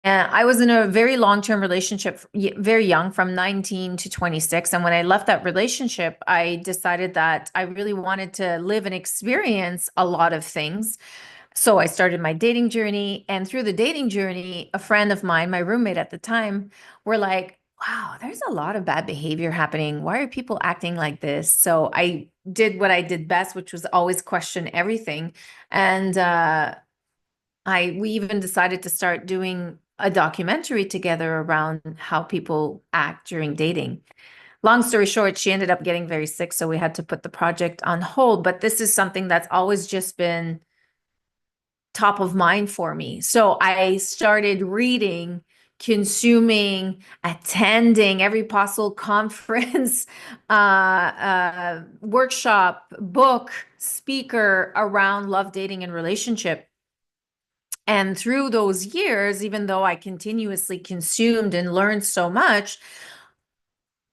And I was in a very long-term relationship, very young, from 19 to 26. And when I left that relationship, I decided that I really wanted to live and experience a lot of things. So I started my dating journey. And through the dating journey, a friend of mine, my roommate at the time, were like, wow, there's a lot of bad behavior happening. Why are people acting like this? So I did what I did best, which was always question everything. And we even decided to start doing a documentary together around how people act during dating. Long story short, she ended up getting very sick, so we had to put the project on hold. But this is something that's always just been top of mind for me. So I started reading, consuming, attending every possible conference, workshop, book, speaker around love, dating, and relationship. And through those years, even though I continuously consumed and learned so much,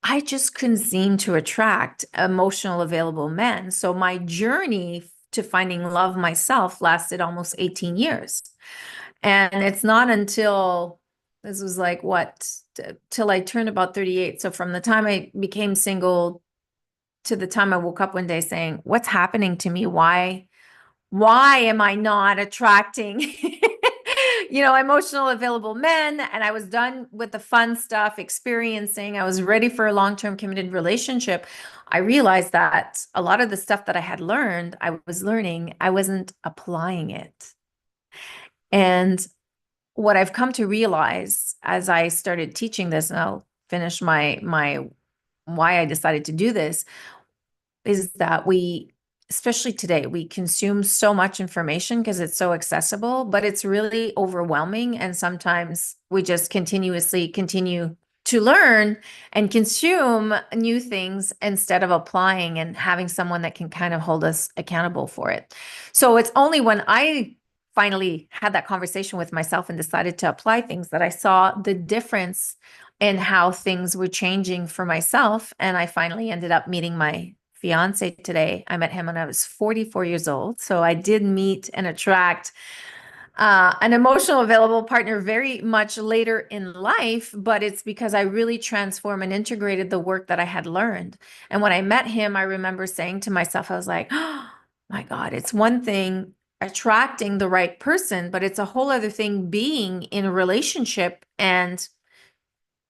I just couldn't seem to attract emotional available men. So my journey to finding love myself lasted almost 18 years. And it's not until this was like what, till I turned about 38. So from the time I became single to the time I woke up one day saying, what's happening to me? Why am I not attracting, emotional available men? And I was done with the fun stuff, experiencing. I was ready for a long-term committed relationship. I realized that a lot of the stuff that I had learned, I was learning, I wasn't applying it. And what I've come to realize as I started teaching this, and I'll finish my why I decided to do this, is that especially today, we consume so much information because it's so accessible, but it's really overwhelming. And sometimes we just continuously continue to learn and consume new things instead of applying and having someone that can kind of hold us accountable for it. So it's only when I finally had that conversation with myself and decided to apply things that I saw the difference in how things were changing for myself. And I finally ended up meeting my fiance today. I met him when I was 44 years old. So I did meet and attract an emotional available partner very much later in life, but it's because I really transformed and integrated the work that I had learned. And when I met him, I remember saying to myself, I was like, oh my God, it's one thing attracting the right person, but it's a whole other thing being in a relationship. And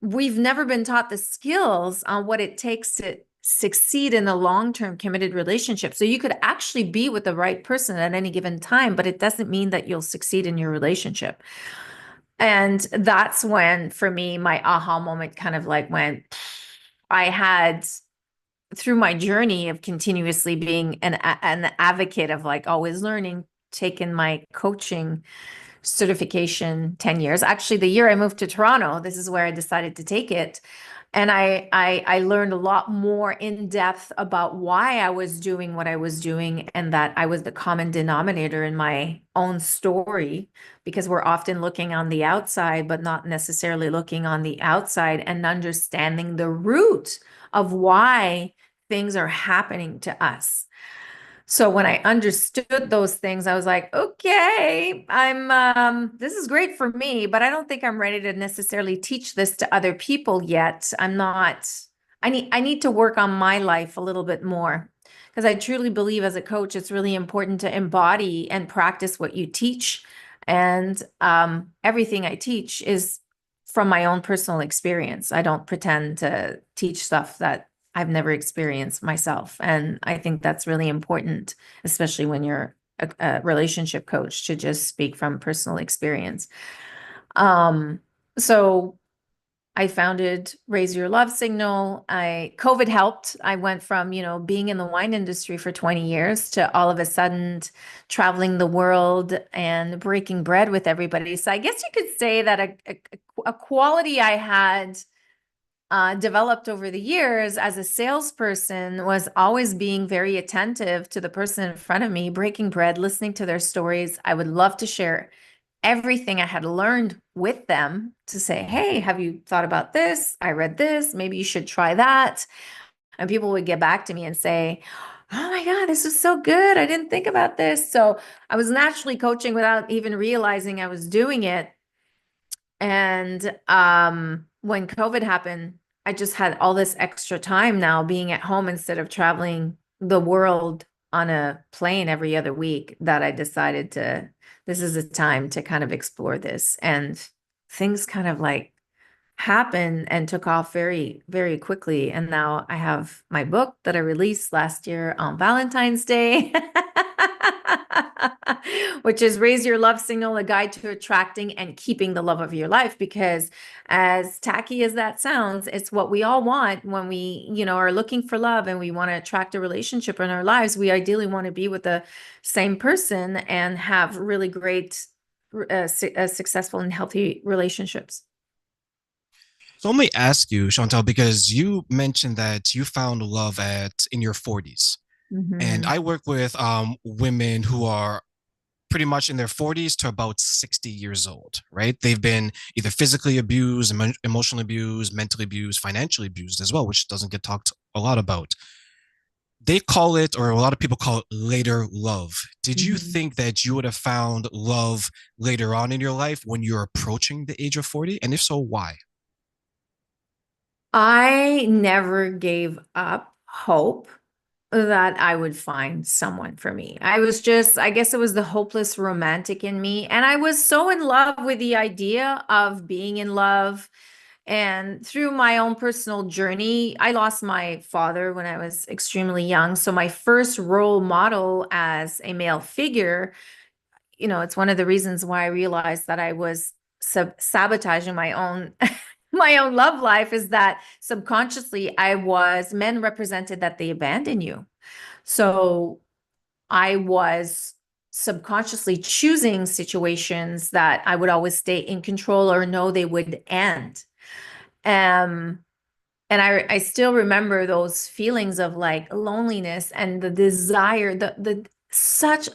we've never been taught the skills on what it takes to succeed in a long-term committed relationship. So you could actually be with the right person at any given time, but it doesn't mean that you'll succeed in your relationship. And that's when, for me, my aha moment kind of like went, I had, through my journey of continuously being an advocate of like always learning, taken my coaching certification 10 years. Actually, the year I moved to Toronto, this is where I decided to take it. And I learned a lot more in depth about why I was doing what I was doing, and that I was the common denominator in my own story, because we're often looking on the outside, but not necessarily looking on the outside and understanding the root of why things are happening to us. So when I understood those things, I was like, okay, this is great for me, but I don't think I'm ready to necessarily teach this to other people yet. I need to work on my life a little bit more, because I truly believe as a coach, it's really important to embody and practice what you teach. And everything I teach is from my own personal experience. I don't pretend to teach stuff that I've never experienced myself. And I think that's really important, especially when you're a relationship coach, to just speak from personal experience. Um, so I founded Raise Your Love Signal. COVID helped. I went from, being in the wine industry for 20 years to all of a sudden traveling the world and breaking bread with everybody. So I guess you could say that a quality I had developed over the years as a salesperson was always being very attentive to the person in front of me, breaking bread, listening to their stories. I would love to share everything I had learned with them, to say, hey, have you thought about this? I read this. Maybe you should try that. And people would get back to me and say, oh my God, this is so good. I didn't think about this. So I was naturally coaching without even realizing I was doing it. And when COVID happened, I just had all this extra time now being at home instead of traveling the world on a plane every other week that I decided to, this is a time to kind of explore this. And things kind of like happened and took off very, very quickly. And now I have my book that I released last year on Valentine's Day, which is Raise Your Love Signal, a guide to attracting and keeping the love of your life. Because as tacky as that sounds, it's what we all want when we, are looking for love and we want to attract a relationship in our lives. We ideally want to be with the same person and have really great, successful and healthy relationships. So let me ask you, Chantal, because you mentioned that you found love at in your 40s. And Mhm. I work with women who are pretty much in their 40s to about 60 years old, right? They've been either physically abused, emotionally abused, mentally abused, financially abused as well, which doesn't get talked a lot about. They call it, or a lot of people call it, later love. Did you Mhm. think that you would have found love later on in your life when you're approaching the age of 40? And if so, why? I never gave up hope that I would find someone for me. I was just, I guess it was the hopeless romantic in me. And I was so in love with the idea of being in love. And through my own personal journey, I lost my father when I was extremely young. So my first role model as a male figure, it's one of the reasons why I realized that I was sabotaging my own my own love life is that subconsciously men represented that they abandon you. So I was subconsciously choosing situations that I would always stay in control or know they would end. Um, and I still remember those feelings of like loneliness and the desire, the such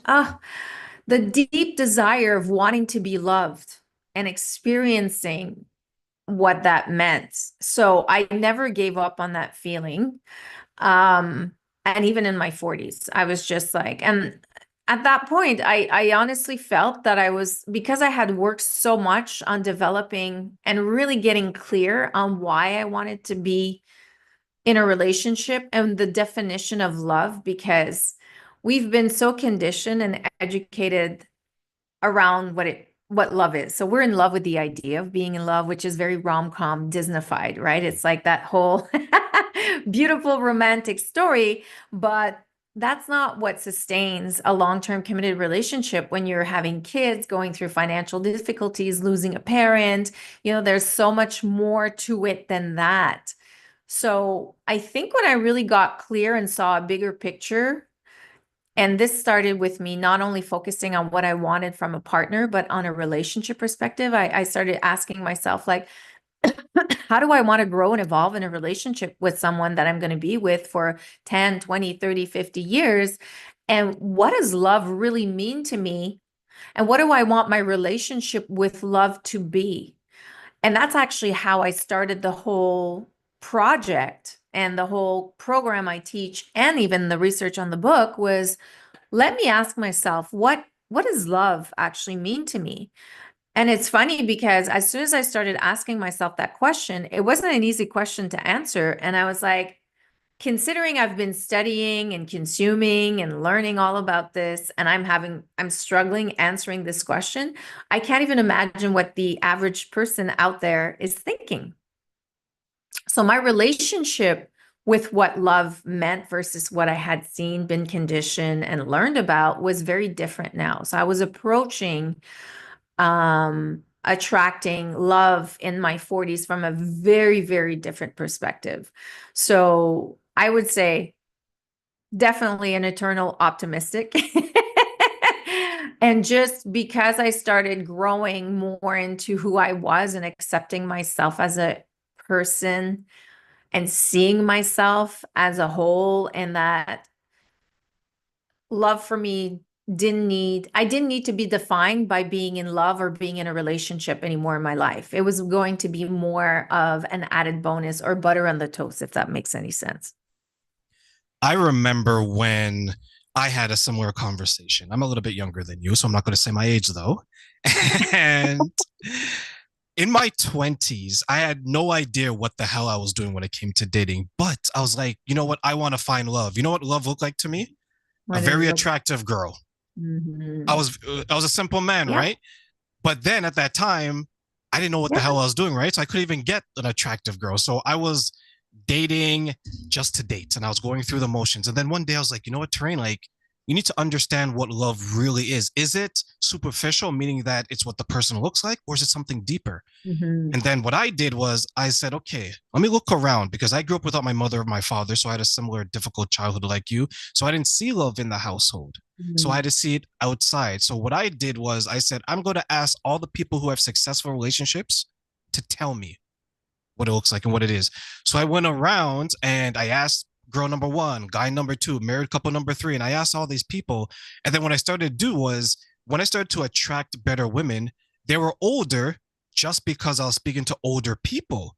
the deep desire of wanting to be loved and experiencing what that meant. So I never gave up on that feeling. Um, and even in my 40s, I was just like, and at that point, I honestly felt that I was, because I had worked so much on developing and really getting clear on why I wanted to be in a relationship and the definition of love, because we've been so conditioned and educated around what love is. So we're in love with the idea of being in love, which is very rom-com Disneyfied, right? It's like that whole beautiful romantic story, but that's not what sustains a long-term committed relationship when you're having kids, going through financial difficulties, losing a parent. There's so much more to it than that. So I think when I really got clear and saw a bigger picture, and this started with me not only focusing on what I wanted from a partner, but on a relationship perspective. I started asking myself, like, how do I want to grow and evolve in a relationship with someone that I'm going to be with for 10, 20, 30, 50 years? And what does love really mean to me? And what do I want my relationship with love to be? And that's actually how I started the whole project and the whole program I teach, and even the research on the book was, let me ask myself, what does love actually mean to me? And it's funny because as soon as I started asking myself that question, it wasn't an easy question to answer. And I was like, considering I've been studying and consuming and learning all about this, and I'm struggling answering this question, I can't even imagine what the average person out there is thinking. So my relationship with what love meant versus what I had seen, been conditioned, and learned about was very different now. So I was approaching attracting love in my 40s from a very, very different perspective. So I would say definitely an eternal optimistic. And just because I started growing more into who I was and accepting myself as a person and seeing myself as a whole, and that love for me I didn't need to be defined by being in love or being in a relationship anymore in my life. It was going to be more of an added bonus or butter on the toast, if that makes any sense. I remember when I had a similar conversation. I'm a little bit younger than you, so I'm not going to say my age though. And in my 20s, I had no idea what the hell I was doing when it came to dating. But I was like, you know what? I want to find love. You know what love looked like to me? A What did it very look? attractive girl. I Mhm. was I was a simple man, Yeah. right? But then at that time, I didn't know what the Yeah. hell I was doing, right? So I couldn't even get an attractive girl. So I was dating just to date and I was going through the motions. And then one day I was like, you know what, Terrain, like you need to understand what love really is. Is it superficial, meaning that it's what the person looks like, or is it something deeper? Mhm. And then what I did was I said, okay, let me look around because I grew up without my mother and my father. So I had a similar difficult childhood like you. So I didn't see love in the household. So I Mhm. had to see it outside. So what I did was I said, I'm going to ask all the people who have successful relationships to tell me what it looks like and what it is. So I went around and I asked girl number one, guy number two, married couple number three, and I asked all these people. And then what I started to do was when I started to attract better women, they were older just because I was speaking to older people.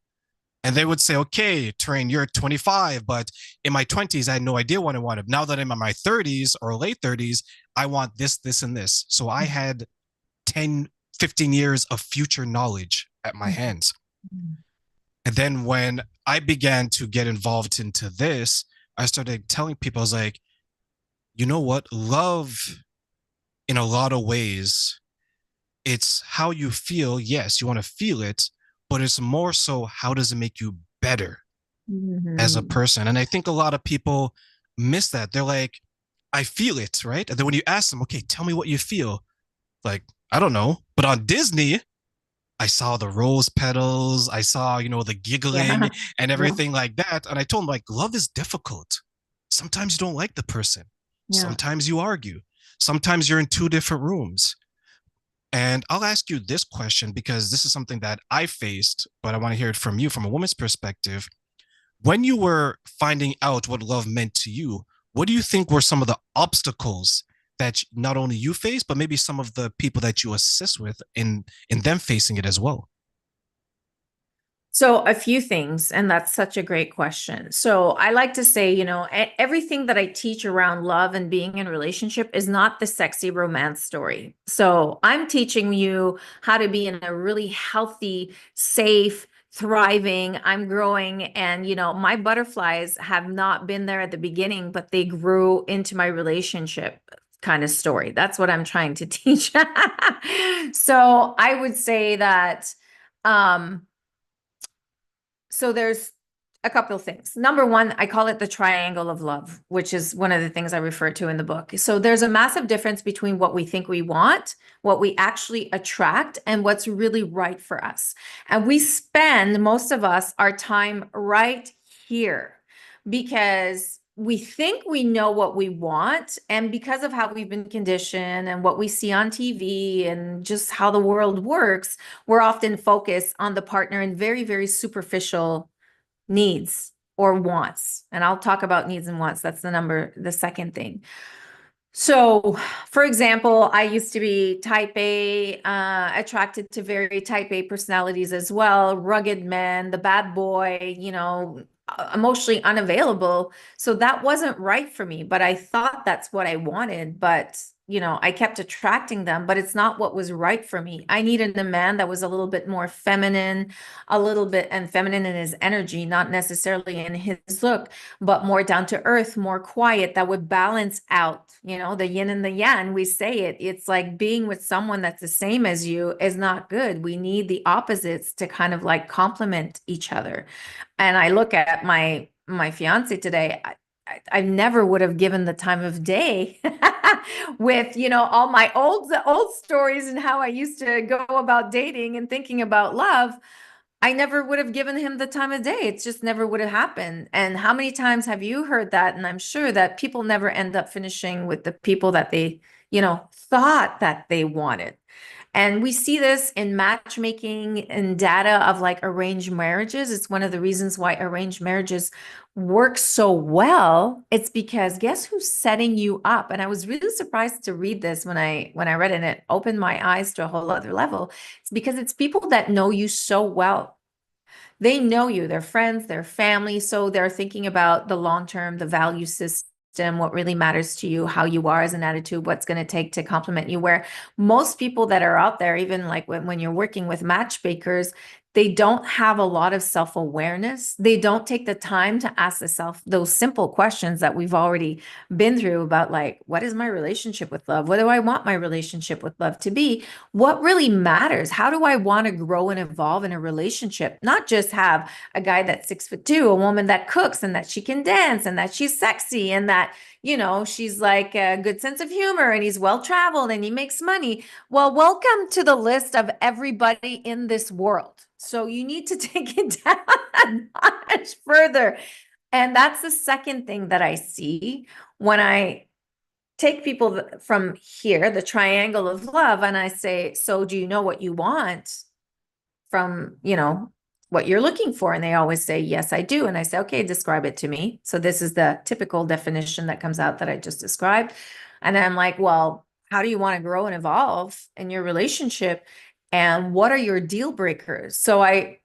And they would say, okay, Terrain, you're 25, but in my 20s, I had no idea what I wanted. Now that I'm in my 30s or late 30s, I want this, this, and this. So I had 10, 15 years of future knowledge at my Mhm. hands. And then when I began to get involved into this, I started telling people, I was like, you know what? Love, in a lot of ways, it's how you feel. Yes, you want to feel it, but it's more so how does it make you better as a Mhm. person? And I think a lot of people miss that. They're like, I feel it, right? And then when you ask them, okay, tell me what you feel, like, I don't know. But on Disney, I saw the rose petals. I saw, the Yeah. giggling and Yeah. everything like that. And I told him, like, love is difficult. Sometimes you don't like the person. Yeah. Sometimes you argue. Sometimes you're in two different rooms. And I'll ask you this question because this is something that I faced, but I want to hear it from you from a woman's perspective. When you were finding out what love meant to you, what do you think were some of the obstacles that not only you face, but maybe some of the people that you assist with in them facing it as well? So, a few things, and that's such a great question. So, I like to say, everything that I teach around love and being in a relationship is not the sexy romance story. So, I'm teaching you how to be in a really healthy, safe, thriving, I'm growing. And, my butterflies have not been there at the beginning, but they grew into my relationship kind of story. That's what I'm trying to teach. So, I would say that. Um, so there's a couple of things. Number one, I call it the triangle of love, which is one of the things I refer to in the book. So there's a massive difference between what we think we want, what we actually attract, and what's really right for us. And we spend, most of us, our time right here because we think we know what we want. And because of how we've been conditioned and what we see on TV and just how the world works, we're often focused on the partner in very, very superficial needs or wants. And I'll talk about needs and wants. That's the second thing. So, for example, I used to be type A, attracted to very type A personalities as well, rugged men, the bad boy, emotionally unavailable. So that wasn't right for me, but I thought that's what I wanted. But, I kept attracting them, but it's not what was right for me. I needed a man that was a little bit more feminine, a little bit, and feminine in his energy, not necessarily in his look, but more down to earth, more quiet, that would balance out, the yin and the yang. We say it. It's like being with someone that's the same as you is not good. We need the opposites to kind of like complement each other. And I look at my fiance today. I never would have given the time of day with, all my old stories and how I used to go about dating and thinking about love. I never would have given him the time of day. It just never would have happened. And how many times have you heard that? And I'm sure that people never end up finishing with the people that they, thought that they wanted. And we see this in matchmaking and data of like arranged marriages. It's one of the reasons why arranged marriages work so well. It's because guess who's setting you up? And I was really surprised to read this when I read it, and it opened my eyes to a whole other level. It's because it's people that know you so well. They know you, they're friends, they're family, so they're thinking about the long term, the value system, system, what really matters to you, how you are as an attitude, what's going to take to compliment you. Where most people that are out there, even like when you're working with matchmakers, they don't have a lot of self-awareness. They don't take the time to ask those simple questions that we've already been through about, like, what is my relationship with love? What do I want my relationship with love to be? What really matters? How do I want to grow and evolve in a relationship? Not just have a guy that's 6'2", a woman that cooks and that she can dance and that she's sexy and that, she's like a good sense of humor and he's well-traveled and he makes money. Well, welcome to the list of everybody in this world. So you need to take it down a notch further. And that's the second thing that I see when I take people from here, the triangle of love, and I say, so do you know what you want from, what you're looking for? And they always say, yes, I do. And I say, okay, describe it to me. So this is the typical definition that comes out that I just described. And then I'm like, well, how do you want to grow and evolve in your relationship? And what are your deal breakers? So I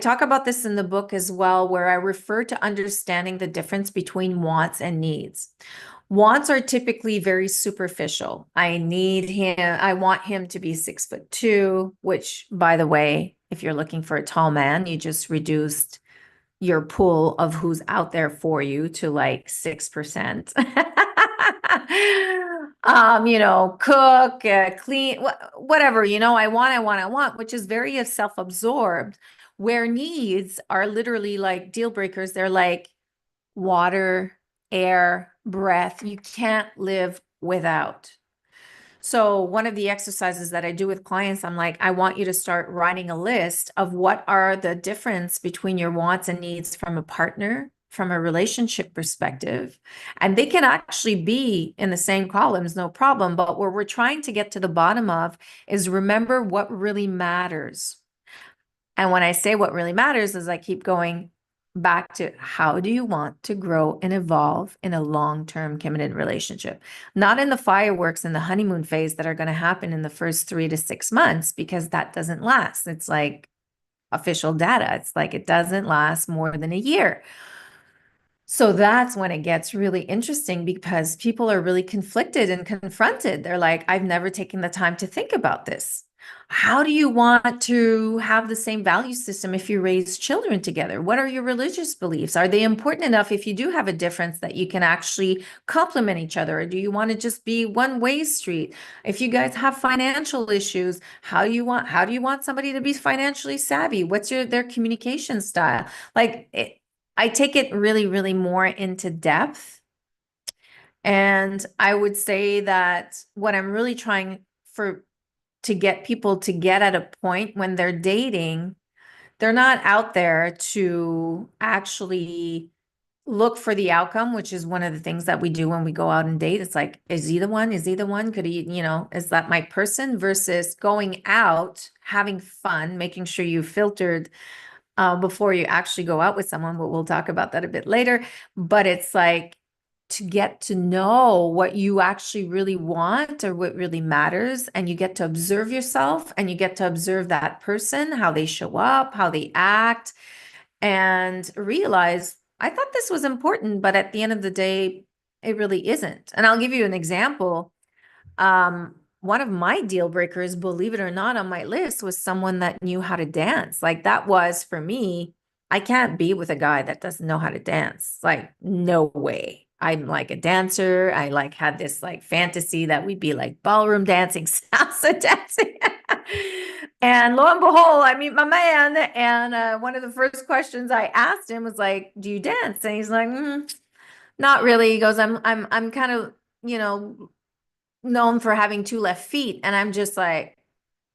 talk about this in the book as well, where I refer to understanding the difference between wants and needs. Wants are typically very superficial. I need him. I want him to be 6'2", which, by the way, if you're looking for a tall man, you just reduced your pool of who's out there for you to like 6%. Cook, clean, whatever, I want, which is very self-absorbed, where needs are literally like deal breakers. They're like water, air, breath. You can't live without. So one of the exercises that I do with clients, I'm like, I want you to start writing a list of what are the difference between your wants and needs from a partner, from a relationship perspective. And they can actually be in the same columns, no problem. But what we're trying to get to the bottom of is remember what really matters. And when I say what really matters is I keep going back to, how do you want to grow and evolve in a long-term committed relationship? Not in the fireworks and the honeymoon phase that are going to happen in the first 3 to 6 months, because that doesn't last. It's like official data. It's like it doesn't last more than a year. So that's when it gets really interesting, because people are really conflicted and confronted. They're like, I've never taken the time to think about this. How do you want to have the same value system if you raise children together? What are your religious beliefs? Are they important enough if you do have a difference that you can actually complement each other? Or do you want to just be one-way street? If you guys have financial issues, how do you want somebody to be financially savvy? What's their communication style? I take it really, really more into depth. And I would say that what I'm really trying to get people to get at a point when they're dating, they're not out there to actually look for the outcome, which is one of the things that we do when we go out and date. It's like, is he the one? Is he the one? Could he, is that my person? Versus going out, having fun, making sure you filtered before you actually go out with someone, but we'll talk about that a bit later. But it's like to get to know what you actually really want or what really matters. And you get to observe yourself and you get to observe that person, how they show up, how they act, and realize, I thought this was important, but at the end of the day, it really isn't. And I'll give you an example. One of my deal breakers, believe it or not, on my list was someone that knew how to dance. Like, that was, for me, I can't be with a guy that doesn't know how to dance. Like, no way. I'm like a dancer. I like had this like fantasy that we'd be like ballroom dancing, salsa dancing. And lo and behold, I meet my man, and one of the first questions I asked him was like, "Do you dance?" And he's like, "Not really." He goes, "I'm kind of, known for having 2 left feet." And I'm just like,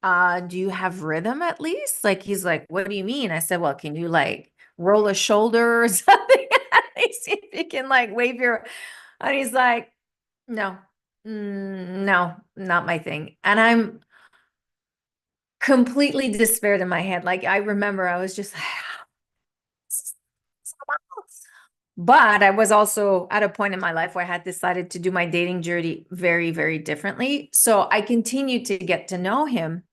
do you have rhythm at least? Like, he's like, what do you mean? I said, well, can you like roll a shoulder or something? See if you can like wave your, and he's like, no, no, not my thing. And I'm completely despaired in my head. Like, I remember I was just like, but I was also at a point in my life where I had decided to do my dating journey very, very differently. So I continued to get to know him.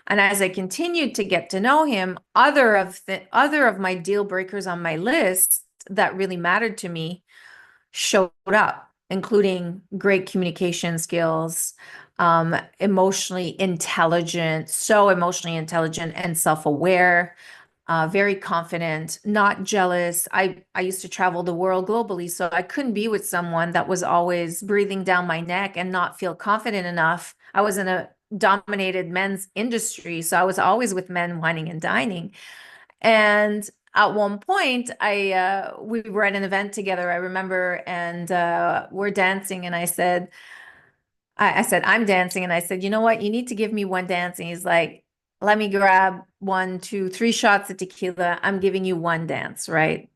And as I continued to get to know him, other of my deal breakers on my list that really mattered to me showed up, including great communication skills, emotionally intelligent, so emotionally intelligent and self-aware, very confident, not jealous. I used to travel the world globally, so I couldn't be with someone that was always breathing down my neck and not feel confident enough. I was in a dominated men's industry, so I was always with men whining and dining. And at one point, I we were at an event together, I remember, and we're dancing, and I said, I'm dancing. And I said, you know what? You need to give me one dance. And he's like, let me grab one, two, three shots of tequila. I'm giving you one dance, right?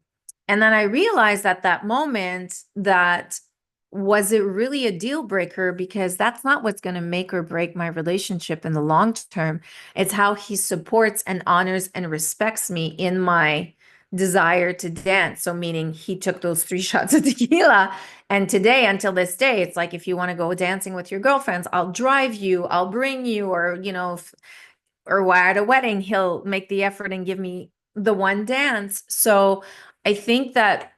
And then I realized at that moment that was it really a deal breaker? Because that's not what's going to make or break my relationship in the long term. It's how he supports and honors and respects me in my desire to dance. So, meaning he took those three shots of tequila. And today, until this day, it's like if you want to go dancing with your girlfriends, I'll drive you, I'll bring you, or, or while at a wedding, he'll make the effort and give me the one dance. So I think that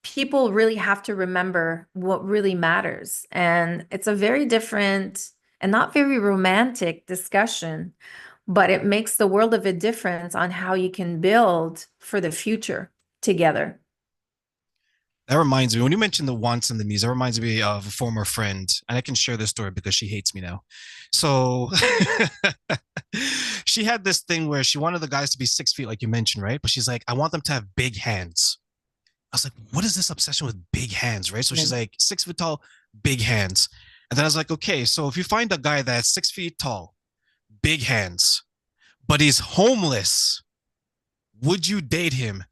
people really have to remember what really matters. And it's a very different and not very romantic discussion, but it makes the world of a difference on how you can build for the future together. That reminds me, when you mentioned the wants and the needs, that reminds me of a former friend, and I can share this story because she hates me now. So she had this thing where she wanted the guys to be 6 feet, like you mentioned, right? But she's like, I want them to have big hands. I was like, what is this obsession with big hands, right? So she's like, 6 foot tall, big hands. And then I was like, okay, so if you find a guy that's 6 feet tall, big hands, but he's homeless, would you date him?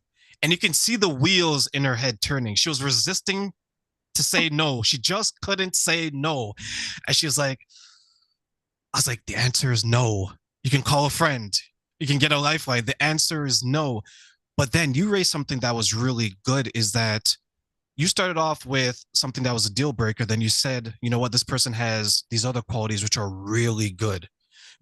And you can see the wheels in her head turning. She was resisting to say no. She just couldn't say no. And she was like, I was like, the answer is no. You can call a friend. You can get a lifeline. The answer is no. But then you raised something that was really good is that you started off with something that was a deal breaker. Then you said, you know what, this person has these other qualities which are really good.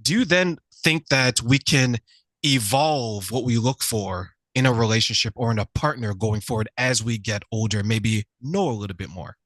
Do you then think that we can evolve what we look for in a relationship or in a partner going forward as we get older, maybe know a little bit more?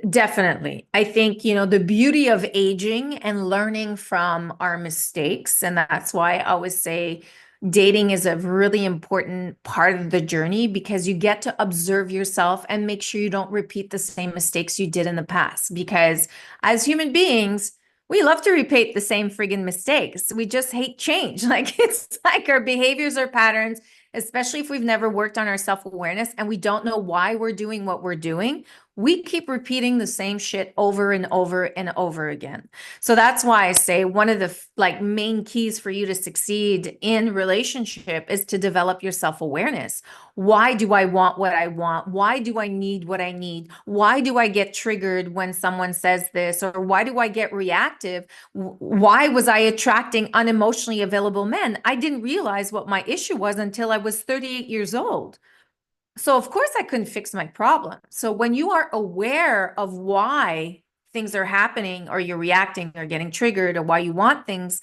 Definitely. I think, the beauty of aging and learning from our mistakes. And that's why I always say dating is a really important part of the journey because you get to observe yourself and make sure you don't repeat the same mistakes you did in the past. Because as human beings, we love to repeat the same friggin' mistakes. We just hate change. Like it's like our behaviors or patterns, especially if we've never worked on our self-awareness and we don't know why we're doing what we're doing, we keep repeating the same shit over and over and over again. So that's why I say one of the main keys for you to succeed in relationship is to develop your self-awareness. Why do I want what I want? Why do I need what I need? Why do I get triggered when someone says this? Or why do I get reactive? Why was I attracting unemotionally available men? I didn't realize what my issue was until I was 38 years old. So of course I couldn't fix my problem. So when you are aware of why things are happening or you're reacting or getting triggered or why you want things,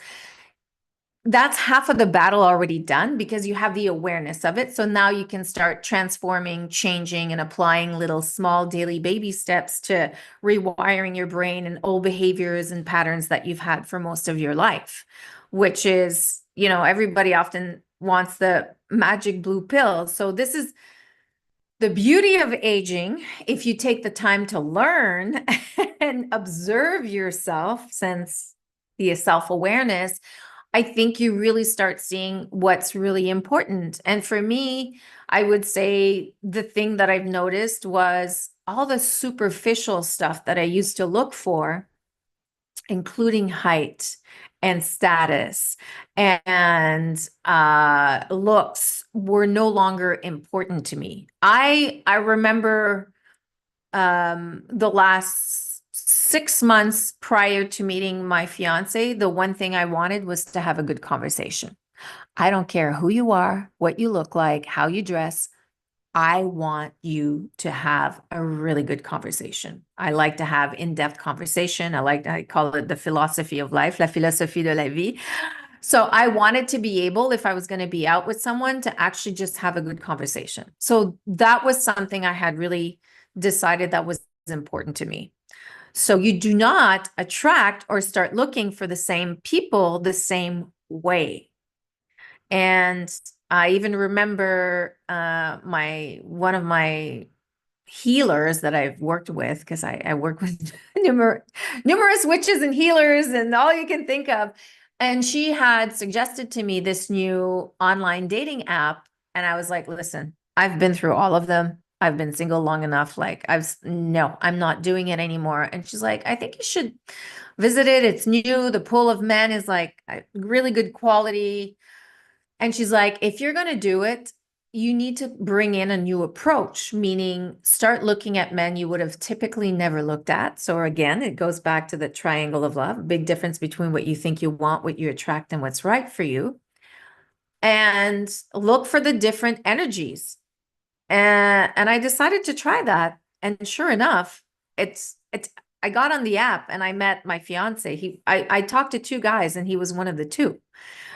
that's half of the battle already done because you have the awareness of it. So now you can start transforming, changing, and applying little small daily baby steps to rewiring your brain and old behaviors and patterns that you've had for most of your life, which is, everybody often wants the magic blue pill. So this is the beauty of aging, if you take the time to learn and observe yourself, since the self-awareness, I think you really start seeing what's really important. And for me, I would say the thing that I've noticed was all the superficial stuff that I used to look for, including height and status and looks, were no longer important to me. I remember the last 6 months prior to meeting my fiance, the one thing I wanted was to have a good conversation. I don't care who you are, what you look like, how you dress. I want you to have a really good conversation. I like to have in-depth conversation. I call it the philosophy of life, la philosophie de la vie. So I wanted to be able, if I was going to be out with someone, to actually just have a good conversation. So that was something I had really decided that was important to me. So you do not attract or start looking for the same people the same way. And I even remember my one of my healers that I've worked with, because I work with numerous witches and healers and all you can think of. And she had suggested to me this new online dating app. And I was like, listen, I've been through all of them. I've been single long enough. Like, no, I'm not doing it anymore. And she's like, I think you should visit it. It's new. The pool of men is like really good quality. And she's like, if you're going to do it, you need to bring in a new approach, meaning start looking at men you would have typically never looked at. So again, it goes back to the triangle of love, big difference between what you think you want, what you attract, and what's right for you. And look for the different energies. And I decided to try that. And sure enough, it's I got on the app and I met my fiance. I talked to two guys and he was one of the two.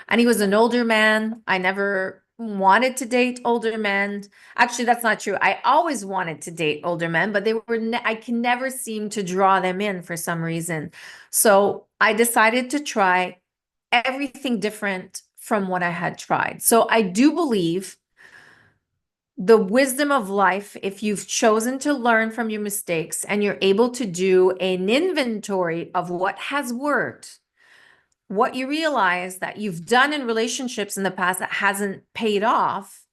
And he was an older man. I never wanted to date older men. Actually, that's not true. I always wanted to date older men, but I can never seem to draw them in for some reason. So I decided to try everything different from what I had tried. So I do believe the wisdom of life, if you've chosen to learn from your mistakes and you're able to do an inventory of what has worked, what you realize that you've done in relationships in the past that hasn't paid off,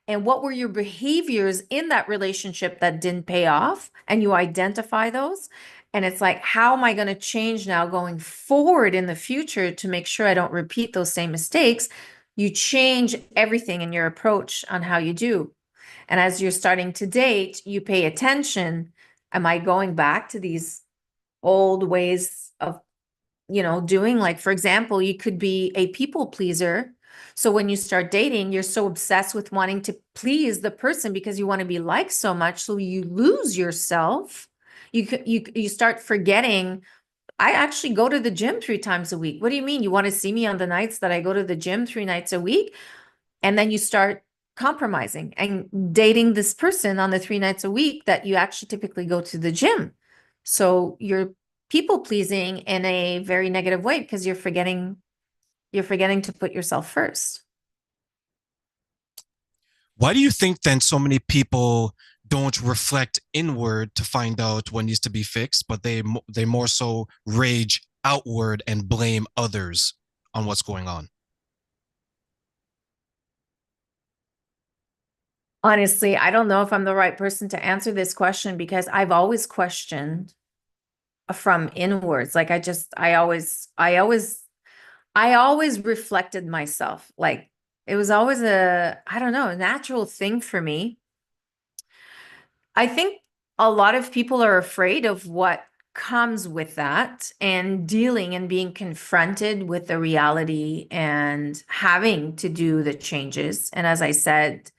and what were your behaviors in that relationship that didn't pay off, and you identify those. And it's like, how am I going to change now going forward in the future to make sure I don't repeat those same mistakes? You change everything in your approach on how you do. And as you're starting to date, you pay attention. Am I going back to these old ways of doing, like, for example, you could be a people pleaser. So when you start dating, you're so obsessed with wanting to please the person because you want to be liked so much. So you lose yourself. You start forgetting, I actually go to the gym 3 times a week. What do you mean? You want to see me on the nights that I go to the gym 3 nights a week? And then you start compromising and dating this person on the 3 nights a week that you actually typically go to the gym. So you're people pleasing in a very negative way because you're forgetting to put yourself first. Why do you think then so many people don't reflect inward to find out what needs to be fixed, but they more so rage outward and blame others on what's going on? Honestly, I don't know if I'm the right person to answer this question because I've always questioned from inwards. Like I always reflected myself. Like it was always I don't know, a natural thing for me. I think a lot of people are afraid of what comes with that and dealing and being confronted with the reality and having to do the changes. And as I said,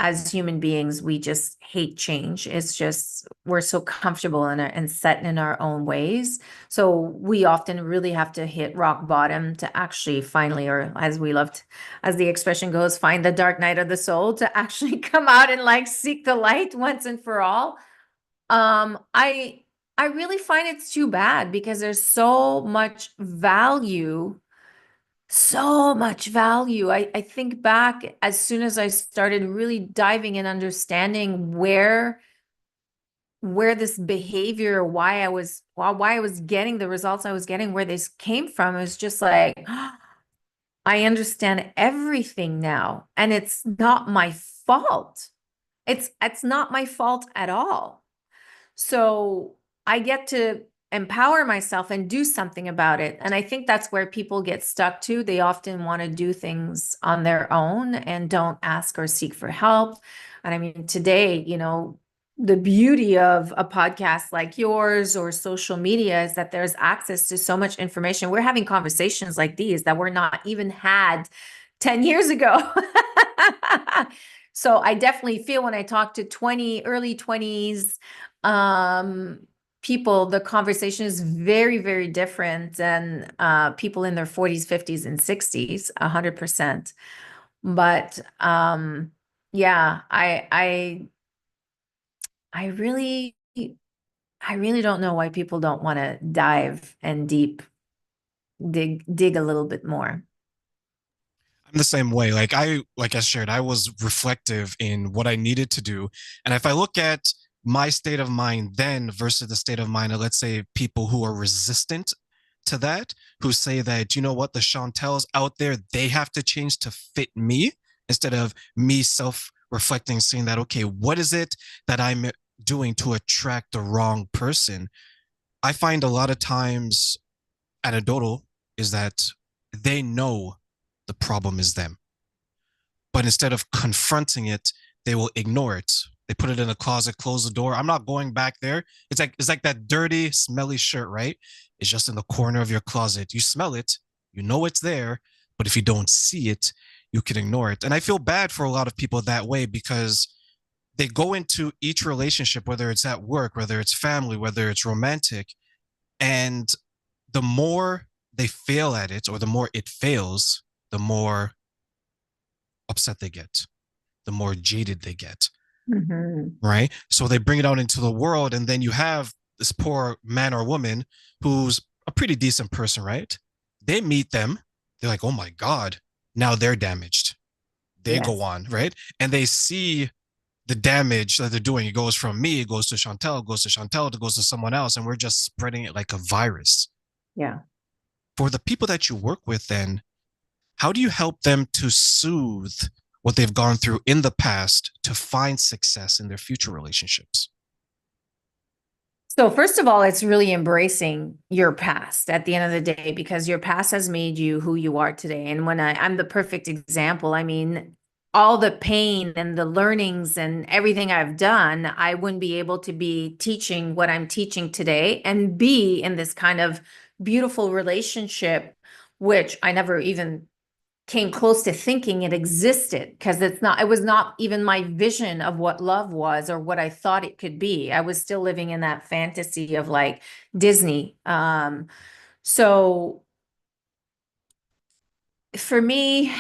as human beings, we just hate change. It's just we're so comfortable and set in our own ways. So we often really have to hit rock bottom to actually finally, or as we loved, as the expression goes, find the dark night of the soul to actually come out and like seek the light once and for all. I really find it's too bad because there's so much value. I think back as soon as I started really diving and understanding where this behavior, why I was getting the results I was getting, where this came from, it was just like, I understand everything now. And it's not my fault. It's not my fault at all. So I get to empower myself and do something about it. And I think that's where people get stuck too. They often want to do things on their own and don't ask or seek for help. And I mean, today, the beauty of a podcast like yours or social media is that there's access to so much information. We're having conversations like these that were not even had 10 years ago. So I definitely feel when I talk to early 20s um people, the conversation is very, very different than people in their 40s, 50s, and 60s, 100%. But yeah, I really I really don't know why people don't want to dive and dig a little bit more. I'm the same way. Like I shared, I was reflective in what I needed to do. And if I look at my state of mind then versus the state of mind of, let's say, people who are resistant to that, who say that, you know what, the Chantels out there, they have to change to fit me instead of me self-reflecting, saying that, okay, what is it that I'm doing to attract the wrong person? I find a lot of times anecdotal is that they know the problem is them, but instead of confronting it, they will ignore it. They put it in a closet, close the door. I'm not going back there. It's like that dirty, smelly shirt, right? It's just in the corner of your closet. You smell it, you know it's there, but if you don't see it, you can ignore it. And I feel bad for a lot of people that way because they go into each relationship, whether it's at work, whether it's family, whether it's romantic, and the more they fail at it or the more it fails, the more upset they get, the more jaded they get, Mhm. right? So they bring it out into the world, and then you have this poor man or woman who's a pretty decent person, right? They meet them, they're like, oh my God, now they're damaged. They go Yes. on, right? And they see the damage that they're doing. It goes from me, it goes to Chantel, it goes to Chantel, it goes to someone else, and we're just spreading it like a virus. Yeah. For the people that you work with, then, how do you help them to soothe what they've gone through in the past to find success in their future relationships? So first of all, it's really embracing your past at the end of the day because your past has made you who you are today. And I'm the perfect example. I mean, all the pain and the learnings and everything I've done, I wouldn't be able to be teaching what I'm teaching today and be in this kind of beautiful relationship, which I never even came close to thinking it existed because it was not even my vision of what love was or what I thought it could be. I was still living in that fantasy of like Disney. So for me,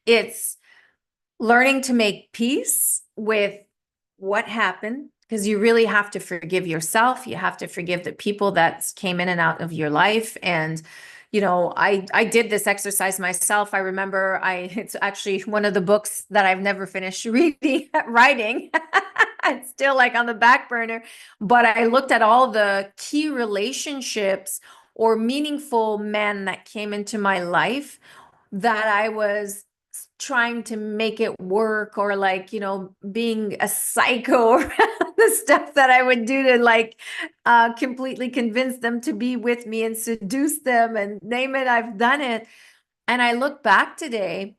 it's learning to make peace with what happened because you really have to forgive yourself. You have to forgive the people that came in and out of your life. And, I did this exercise myself. I remember it's actually one of the books that I've never finished reading, writing. It's still like on the back burner. But I looked at all the key relationships or meaningful men that came into my life that I was trying to make it work or like, being a psycho around the stuff that I would do to like completely convince them to be with me and seduce them and name it, I've done it. And I look back today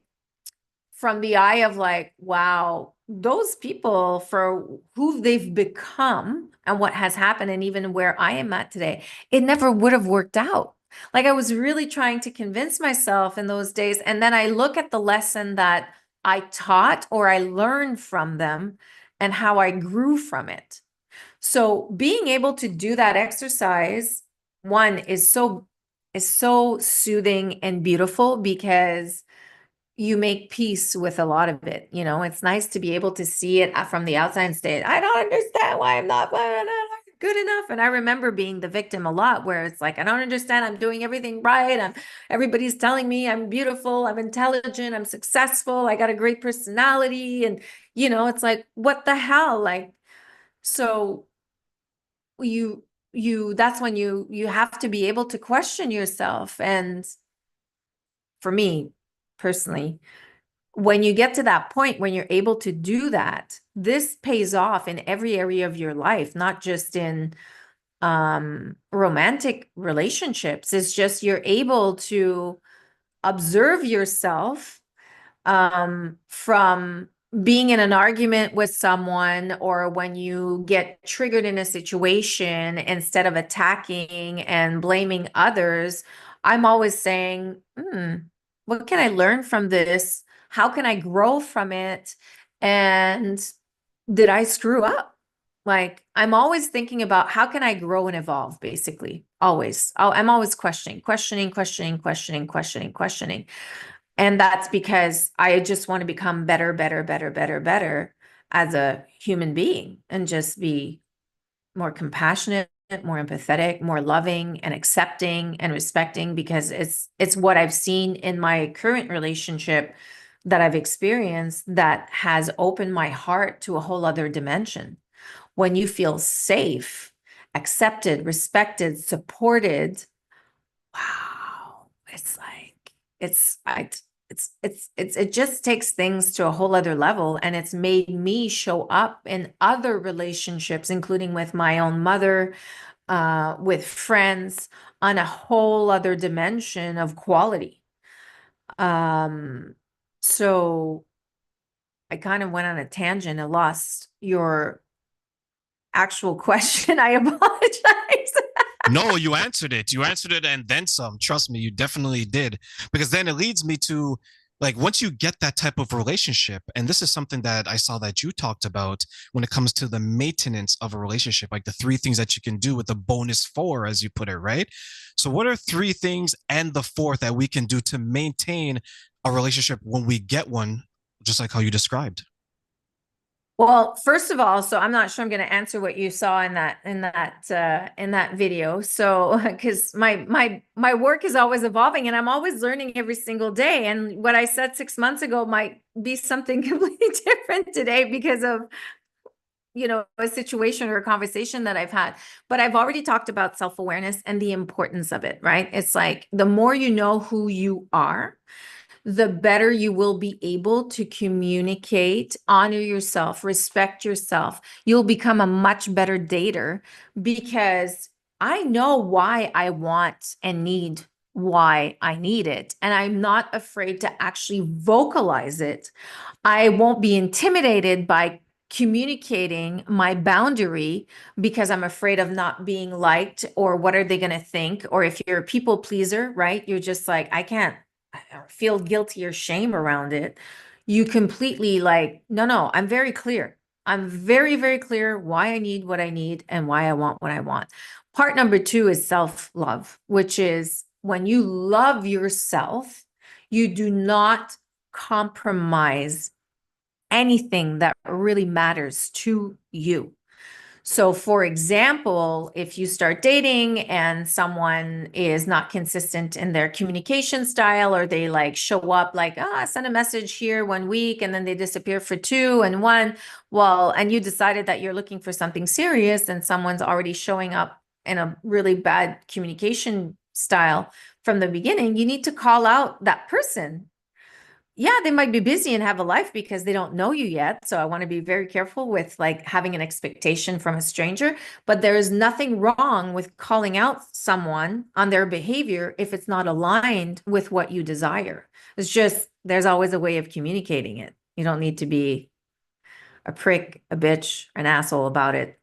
from the eye of like, wow, those people for who they've become and what has happened, and even where I am at today, it never would have worked out. Like I was really trying to convince myself in those days. And then I look at the lesson that I taught or I learned from them and how I grew from it. So being able to do that exercise, one is so soothing and beautiful because you make peace with a lot of it. It's nice to be able to see it from the outside and say, I don't understand why I'm not good enough. And I remember being the victim a lot where it's like, I don't understand. I'm doing everything right. Everybody's telling me I'm beautiful, I'm intelligent, I'm successful, I got a great personality. And, it's like, what the hell? Like, so that's when you have to be able to question yourself. And for me personally, when you get to that point when you're able to do that, this pays off in every area of your life, not just in romantic relationships. It's just you're able to observe yourself from being in an argument with someone or when you get triggered in a situation, instead of attacking and blaming others, I'm always saying, what can I learn from this? How can I grow from it? And did I screw up? Like I'm always thinking about how can I grow and evolve, basically. Always. I'm always questioning, questioning, questioning, questioning, questioning, questioning. And that's because I just want to become better, better, better, better, better as a human being and just be more compassionate, more empathetic, more loving and accepting and respecting because it's what I've seen in my current relationship that I've experienced that has opened my heart to a whole other dimension. When you feel safe, accepted, respected, supported, wow, it's like it's I it just takes things to a whole other level, and it's made me show up in other relationships, including with my own mother, with friends, on a whole other dimension of quality. Um, so I kind of went on a tangent and lost your actual question. I apologize. No, you answered it. You answered it and then some. Trust me, you definitely did. Because then it leads me to like once you get that type of relationship, and this is something that I saw that you talked about when it comes to the maintenance of a relationship, like the three things that you can do with the bonus four, as you put it, right? So, what are three things and the fourth that we can do to maintain a relationship when we get one, just like how you described? Well, first of all, so I'm not sure I'm going to answer what you saw in that video. So, because my work is always evolving, and I'm always learning every single day. And what I said 6 months ago might be something completely different today because of a situation or a conversation that I've had. But I've already talked about self-awareness and the importance of it, right? It's like the more you know who you are, the better you will be able to communicate, honor yourself, respect yourself. You'll become a much better dater because I know why I want and need why I need it. And I'm not afraid to actually vocalize it. I won't be intimidated by communicating my boundary because I'm afraid of not being liked or what are they going to think? Or if you're a people pleaser, right? You're just like, I can't feel guilty or shame around it. You completely like, no, no, I'm very clear. I'm very, very clear why I need what I need and why I want what I want. Part number two is self-love, which is when you love yourself, you do not compromise anything that really matters to you. So, for example, if you start dating and someone is not consistent in their communication style, or they like show up like, oh, I sent a message here 1 week and then they disappear for two and one, well, and you decided that you're looking for something serious and someone's already showing up in a really bad communication style from the beginning, you need to call out that person. Yeah, they might be busy and have a life because they don't know you yet. So I want to be very careful with like having an expectation from a stranger. But there is nothing wrong with calling out someone on their behavior if it's not aligned with what you desire. It's just there's always a way of communicating it. You don't need to be a prick, a bitch, an asshole about it.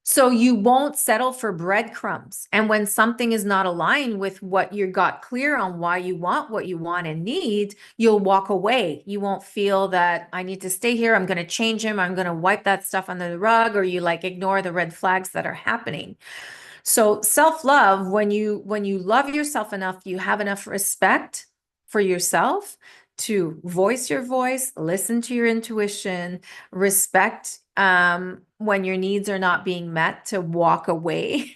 So you won't settle for breadcrumbs. And when something is not aligned with what you got clear on why you want what you want and need, you'll walk away. You won't feel that I need to stay here. I'm going to change him. I'm going to wipe that stuff under the rug, or you like ignore the red flags that are happening. So self-love, when you love yourself enough, you have enough respect for yourself to voice your voice, listen to your intuition, respect when your needs are not being met, to walk away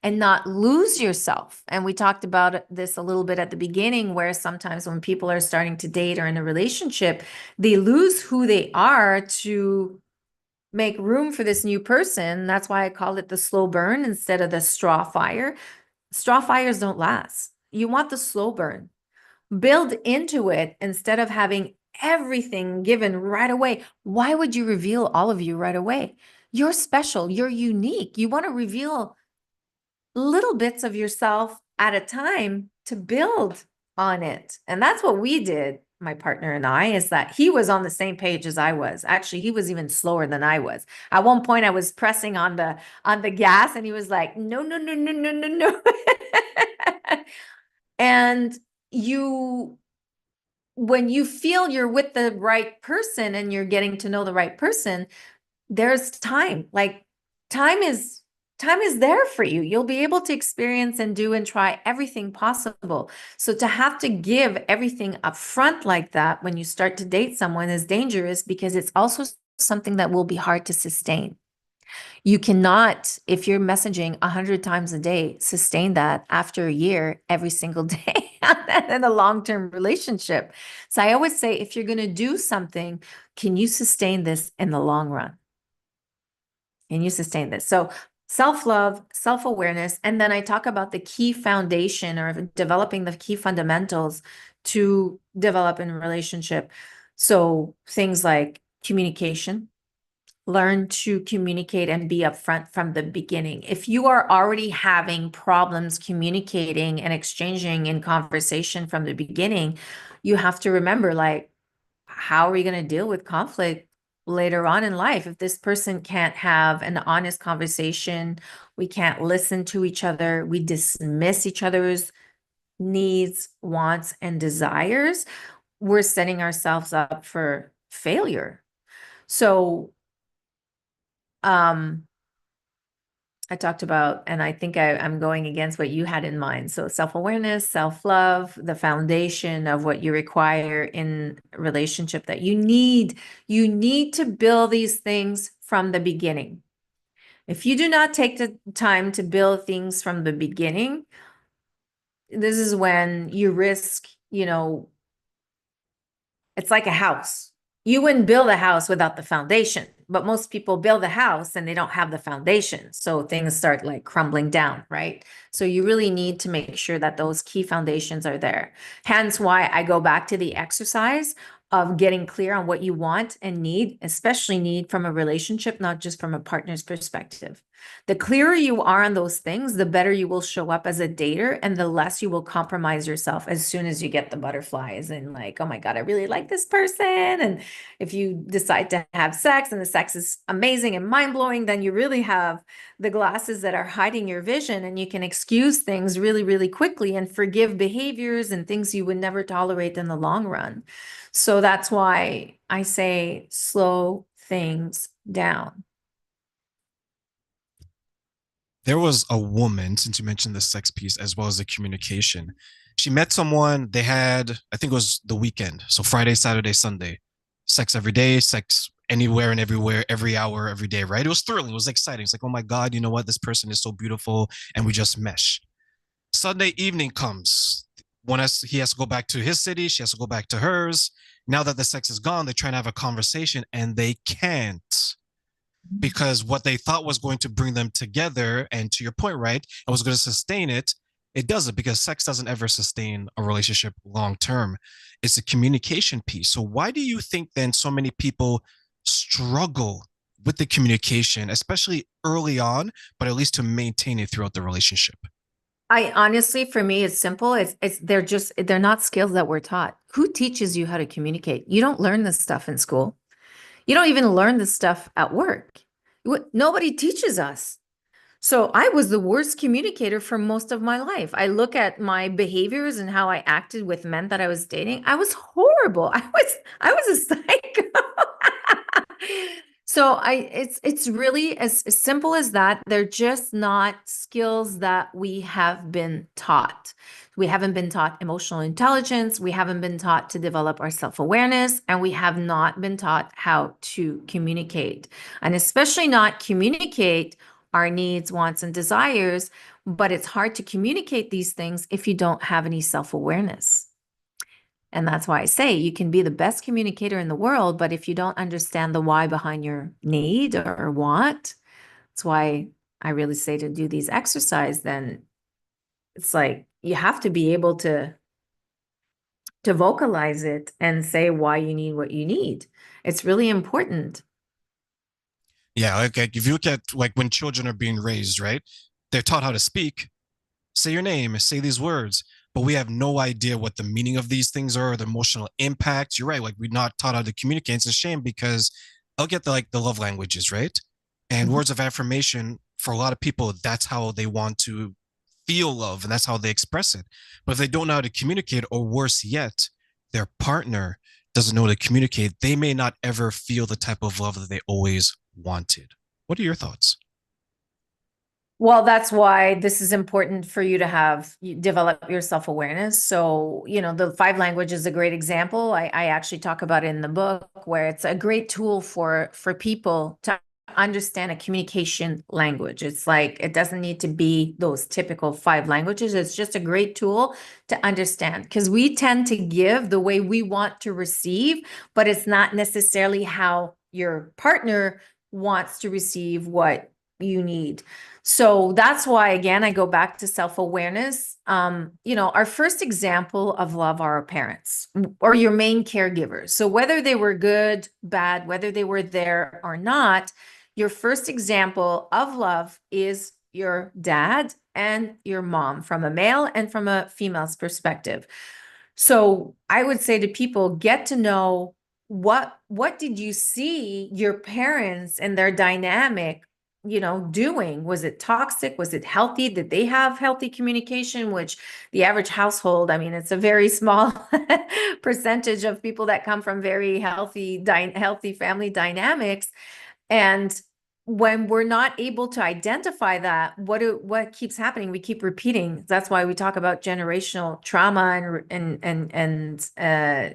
and not lose yourself. And we talked about this a little bit at the beginning, where sometimes when people are starting to date or in a relationship, they lose who they are to make room for this new person. That's why I call it the slow burn instead of the straw fire. Straw fires don't last. You want the slow burn. Build into it instead of having everything given right away. Why would you reveal all of you right away? You're special. You're unique. You want to reveal little bits of yourself at a time to build on it. And that's what we did, my partner and I, is that he was on the same page as I was. Actually, he was even slower than I was. At one point I was pressing on the gas and he was like, "No, no, no, no, no, no, no." And you when you feel you're with the right person and you're getting to know the right person, there's time. Like time is time is there for you. You'll be able to experience and do and try everything possible. So to have to give everything up front like that when you start to date someone is dangerous because it's also something that will be hard to sustain. You cannot, if you're messaging 100 times a day, sustain that after a year, every single day in a long-term relationship. So I always say, if you're going to do something, can you sustain this in the long run? Can you sustain this? So self-love, self-awareness, and then I talk about the key foundation or developing the key fundamentals to develop in a relationship. So things like communication, learn to communicate and be upfront from the beginning. If you are already having problems communicating and exchanging in conversation from the beginning, you have to remember, like, how are we going to deal with conflict later on in life? If this person can't have an honest conversation, we can't listen to each other, we dismiss each other's needs, wants, and desires, we're setting ourselves up for failure. So, I talked about, and I think I'm going against what you had in mind. So self-awareness, self-love, the foundation of what you require in a relationship that you need to build these things from the beginning. If you do not take the time to build things from the beginning, this is when you risk, it's like a house. You wouldn't build a house without the foundation, but most people build a house and they don't have the foundation. So things start like crumbling down, right? So you really need to make sure that those key foundations are there. Hence why I go back to the exercise of getting clear on what you want and need, especially need from a relationship, not just from a partner's perspective. The clearer you are on those things, the better you will show up as a dater and the less you will compromise yourself as soon as you get the butterflies and like, oh my God, I really like this person. And if you decide to have sex and the sex is amazing and mind-blowing, then you really have the glasses that are hiding your vision and you can excuse things really, really quickly and forgive behaviors and things you would never tolerate in the long run. So that's why I say slow things down. There was a woman, since you mentioned the sex piece as well as the communication. She met someone, they had, I think it was the weekend. So Friday, Saturday, Sunday. Sex every day, sex anywhere and everywhere, every hour, every day, right? It was thrilling. It was exciting. It's like, oh my God, you know what? This person is so beautiful. And we just mesh. Sunday evening comes. He has to go back to his city, she has to go back to hers. Now that the sex is gone, they're trying to have a conversation and they can't because what they thought was going to bring them together and to your point, right, and was going to sustain it, it doesn't because sex doesn't ever sustain a relationship long term. It's a communication piece. So why do you think then so many people struggle with the communication, especially early on, but at least to maintain it throughout the relationship? I honestly, for me, it's simple. They're not skills that we're taught. Who teaches you how to communicate? You don't learn this stuff in school. You don't even learn this stuff at work. Nobody teaches us. So I was the worst communicator for most of my life. I look at my behaviors and how I acted with men that I was dating. I was horrible. I was a psycho. So it's really as simple as that. They're just not skills that we have been taught. We haven't been taught emotional intelligence. We haven't been taught to develop our self-awareness, and we have not been taught how to communicate, and especially not communicate our needs, wants, and desires. But it's hard to communicate these things if you don't have any self-awareness. And that's why I say you can be the best communicator in the world, but if you don't understand the why behind your need or want, that's why I really say to do these exercise, then it's like you have to be able to vocalize it and say why you need what you need. It's really important. Yeah, like if you look at like when children are being raised, right? They're taught how to speak, say your name, say these words, but we have no idea what the meaning of these things are, the emotional impacts. You're right, like we're not taught how to communicate. It's a shame because I'll get the love languages, right? And Mhm. words of affirmation for a lot of people, that's how they want to feel love and that's how they express it. But if they don't know how to communicate, or worse yet, their partner doesn't know to communicate, they may not ever feel the type of love that they always wanted. What are your thoughts? Well, that's why this is important for you to develop your self-awareness. So, the five language is a great example. I actually talk about it in the book where it's a great tool for people to understand a communication language. It's like it doesn't need to be those typical five languages. It's just a great tool to understand because we tend to give the way we want to receive, but it's not necessarily how your partner wants to receive what you need. So that's why, again, I go back to self-awareness. Our first example of love are our parents or your main caregivers. So whether they were good, bad, whether they were there or not, your first example of love is your dad and your mom from a male and from a female's perspective. So I would say to people, get to know what did you see your parents and their dynamic, doing? Was it toxic? Was it healthy? Did they have healthy communication? Which the average household, I mean, it's a very small percentage of people that come from very healthy family dynamics. And when we're not able to identify that, what keeps happening? We keep repeating. That's why we talk about generational trauma and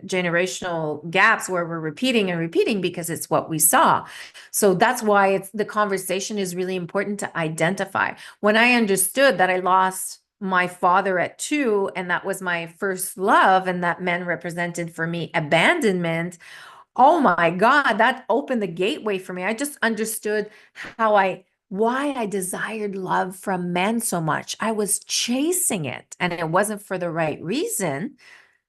generational gaps where we're repeating and repeating because it's what we saw. So that's why the conversation is really important to identify. When I understood that I lost my father at 2, and that was my first love, and that men represented for me abandonment. Oh my God, that opened the gateway for me. I just understood why I desired love from men so much. I was chasing it, and it wasn't for the right reason.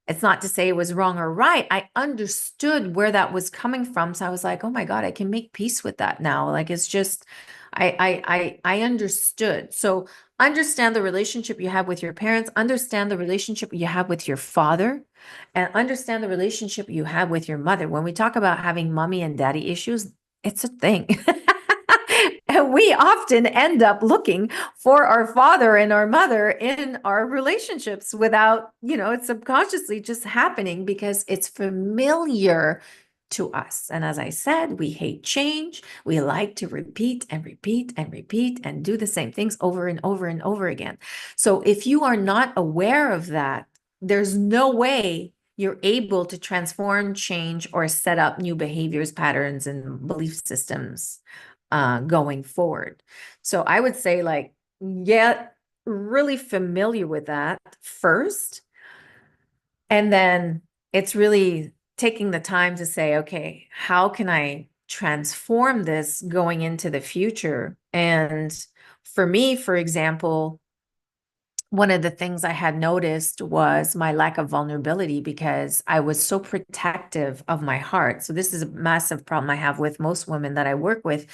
It's not to say it was wrong or right. I understood where that was coming from. So I was like, oh my God, I can make peace with that now. Like it's just, I understood. So understand the relationship you have with your parents, understand the relationship you have with your father, and understand the relationship you have with your mother. When we talk about having mommy and daddy issues, it's a thing. And we often end up looking for our father and our mother in our relationships without, it's subconsciously just happening because it's familiar to us. And as I said, we hate change. We like to repeat and repeat and repeat and do the same things over and over and over again. So if you are not aware of that, there's no way you're able to transform, change, or set up new behaviors, patterns, and belief systems going forward. So I would say like get really familiar with that first. And then it's really taking the time to say, okay, how can I transform this going into the future? And for me, for example, one of the things I had noticed was my lack of vulnerability because I was so protective of my heart. So this is a massive problem I have with most women that I work with.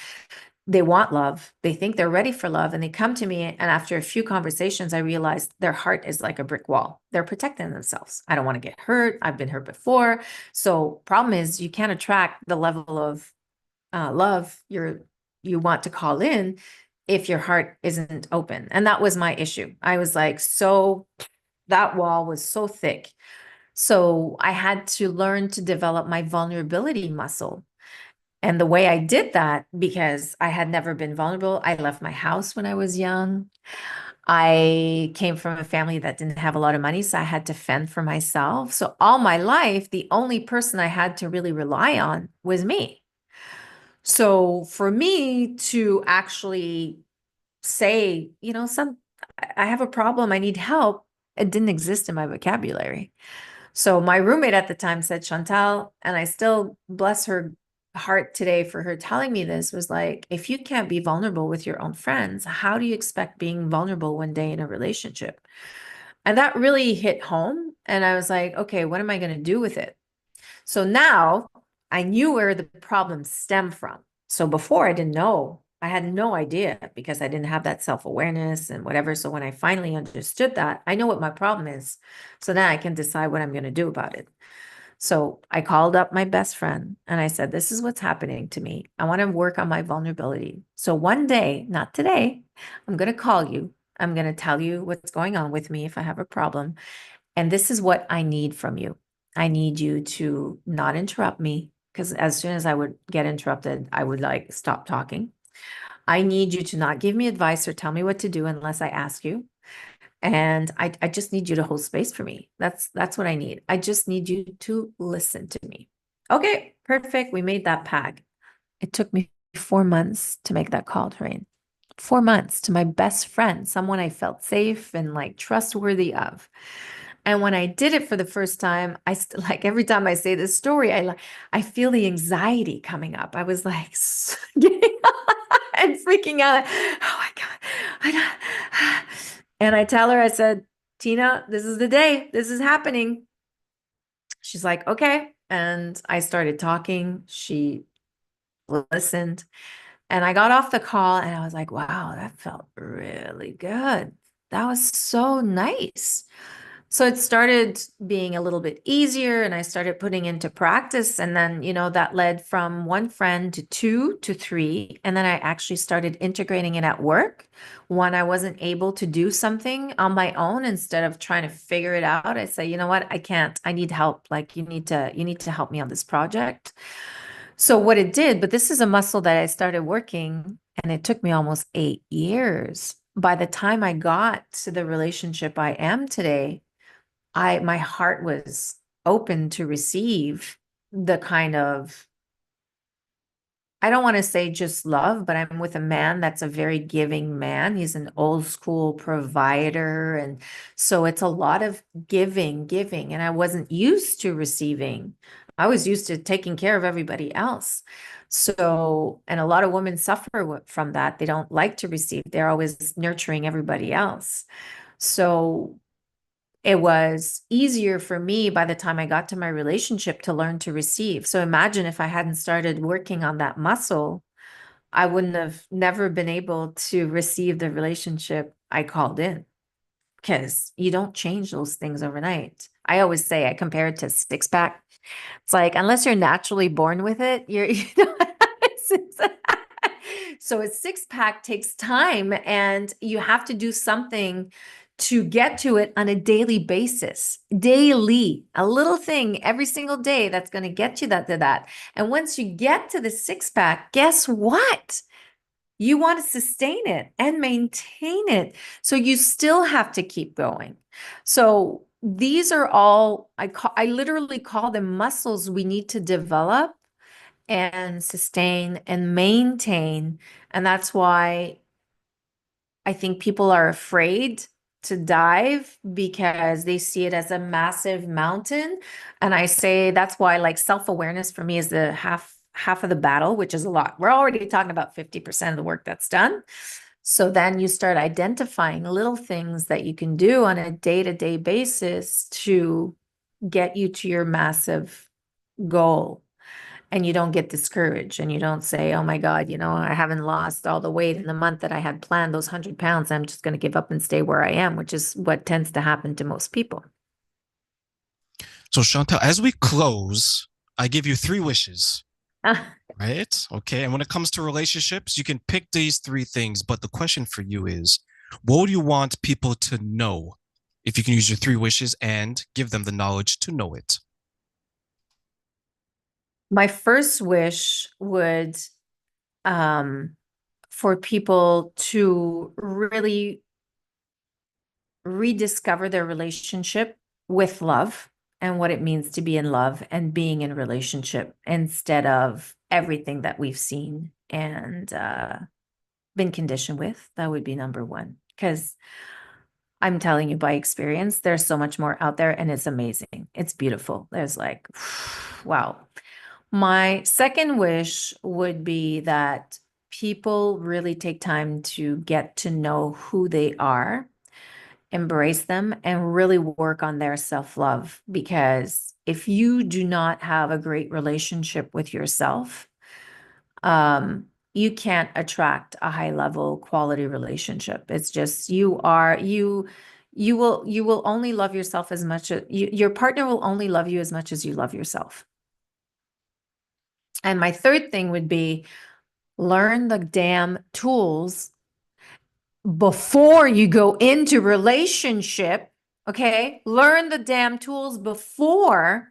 They want love. They think they're ready for love. And they come to me. And after a few conversations, I realized their heart is like a brick wall. They're protecting themselves. I don't want to get hurt. I've been hurt before. So problem is you can't attract the level of love you want to call in if your heart isn't open. And that was my issue. I was like, that wall was so thick. So I had to learn to develop my vulnerability muscle. And the way I did that, because I had never been vulnerable, I left my house when I was young. I came from a family that didn't have a lot of money, so I had to fend for myself. So all my life, the only person I had to really rely on was me. So for me to actually say, I have a problem, I need help, it didn't exist in my vocabulary. So my roommate at the time said, Chantal, and I still bless her heart today for her telling me this, was like, if you can't be vulnerable with your own friends, how do you expect being vulnerable one day in a relationship? And that really hit home. And I was like, okay, what am I going to do with it? So now I knew where the problem stemmed from. So before I didn't know, I had no idea because I didn't have that self-awareness and whatever. So when I finally understood that, I know what my problem is. So now I can decide what I'm going to do about it. So I called up my best friend and I said, this is what's happening to me. I want to work on my vulnerability. So one day, not today, I'm going to call you. I'm going to tell you what's going on with me if I have a problem. And this is what I need from you. I need you to not interrupt me because as soon as I would get interrupted, I would like stop talking. I need you to not give me advice or tell me what to do unless I ask you. And I just need you to hold space for me. That's what I need. I just need you to listen to me. Okay, perfect. We made that pact. It took me 4 months to make that call, Terrain. 4 months to my best friend, someone I felt safe and like trustworthy of. And when I did it for the first time, like every time I say this story, I feel the anxiety coming up. I was like getting and freaking out. Oh my God. I don't. And I tell her, I said, Tina, this is the day. This is happening. She's like, okay. And I started talking. She listened. And I got off the call and I was like, wow, that felt really good. That was so nice. So it started being a little bit easier and I started putting into practice. And then, that led from one friend to two to three. And then I actually started integrating it at work. When I wasn't able to do something on my own, instead of trying to figure it out, I say, you know what? I can't. I need help. Like you need to help me on this project. So what it did, but this is a muscle that I started working and it took me almost 8 years. By the time I got to the relationship I am today, my heart was open to receive the kind of, I don't want to say just love, but I'm with a man that's a very giving man. He's an old school provider. And so it's a lot of giving, giving. And I wasn't used to receiving. I was used to taking care of everybody else. So, and a lot of women suffer from that. They don't like to receive. They're always nurturing everybody else. So it was easier for me by the time I got to my relationship to learn to receive. So imagine if I hadn't started working on that muscle, I wouldn't have never been able to receive the relationship I called in because you don't change those things overnight. I always say I compare it to six pack. It's like unless you're naturally born with it, so a six pack takes time and you have to do something to get to it on a daily basis. Daily, a little thing every single day that's going to get you to that. And once you get to the six pack, guess what? You want to sustain it and maintain it. So you still have to keep going. So these are all, I literally call them muscles we need to develop and sustain and maintain. And that's why I think people are afraid to dive because they see it as a massive mountain. And I say that's why like self-awareness for me is the half of the battle, which is a lot. We're already talking about 50% of the work that's done. So then you start identifying little things that you can do on a day-to-day basis to get you to your massive goal. And you don't get discouraged and you don't say, oh my God, I haven't lost all the weight in the month that I had planned, those 100 pounds. I'm just going to give up and stay where I am, which is what tends to happen to most people. So Chantal, as we close, I give you three wishes. Right? Okay. And when it comes to relationships, you can pick these three things. But the question for you is, what would you want people to know if you can use your three wishes and give them the knowledge to know it? My first wish would for people to really rediscover their relationship with love and what it means to be in love and being in a relationship instead of everything that we've seen and been conditioned with. That would be number one. Because I'm telling you by experience, there's so much more out there and it's amazing. It's beautiful. There's like, wow. My second wish would be that people really take time to get to know who they are, embrace them, and really work on their self-love. Because if you do not have a great relationship with yourself, you can't attract a high level quality relationship. It's just you will only love yourself as much as your partner will only love you as much as you love yourself. And my third thing would be learn the damn tools before you go into relationship. Okay, learn the damn tools before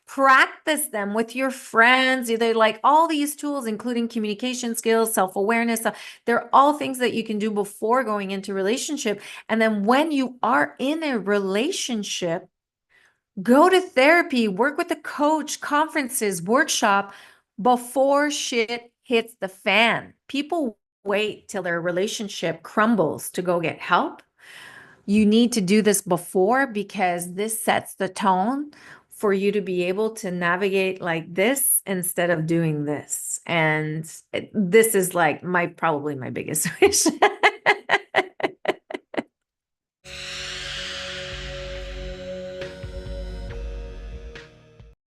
Practice them with your friends. They're like all these tools, including communication skills, self-awareness. They're all things that you can do before going into relationship. And then when you are in a relationship, go to therapy, work with a coach, conferences, workshop before shit hits the fan. People wait till their relationship crumbles to go get help. You need to do this before, because this sets the tone for you to be able to navigate like this instead of doing this. And this is like probably my biggest wish.